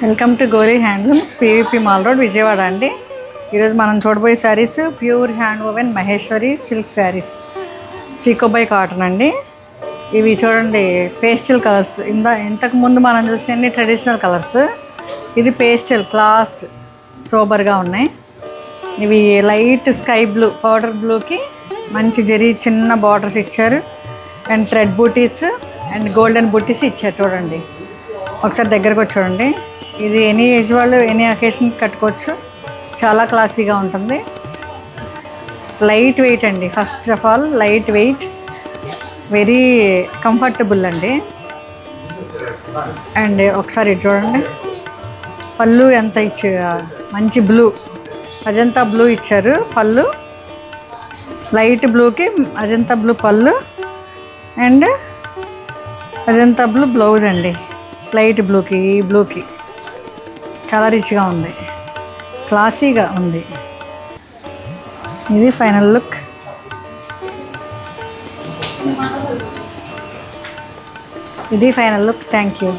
Welcome to Goli handlooms, PVP mall road, Vijayawada అండి. ఈరోజు మనం చూడబోయే saris pure hand woven Maheshwari silk saris, సీకోబై కాటన్ అండి. ఇవి చూడండి పేస్టల్ కలర్స్. ఇంతకు ముందు మనం చూస్తే ట్రెడిషనల్ కలర్స్, ఇది పేస్టల్ క్లాస్ సోబర్గా ఉన్నాయి. ఇవి లైట్ స్కై బ్లూ, పౌడర్ బ్లూకి మంచి జరీ చిన్న బార్డర్స్ ఇచ్చారు, and thread butis and golden butis ఇచ్చారు. చూడండి ఒకసారి దగ్గరకు వచ్చి చూడండి. ఇది ఎనీ ఏజ్ వాళ్ళు ఎనీ అకేషన్కి కట్టుకోవచ్చు. చాలా క్లాసీగా ఉంటుంది. లైట్ వెయిట్ అండి. First of all light weight, very comfortable అండి. అండ్ ఒకసారి చూడండి పళ్ళు ఎంత ఇచ్చారు, మంచి బ్లూ, అజంతా బ్లూ ఇచ్చారు పళ్ళు. లైట్ బ్లూకి అజంతా బ్లూ పళ్ళు అండ్ అజంతా బ్లూ బ్లౌజ్ అండి. లైట్ బ్లూకి ఈ బ్లూకి చాలా రిచ్గా ఉంది, క్లాసీగా ఉంది. ఇది ఫైనల్ లుక్. ఇది ఫైనల్ లుక్. Thank you.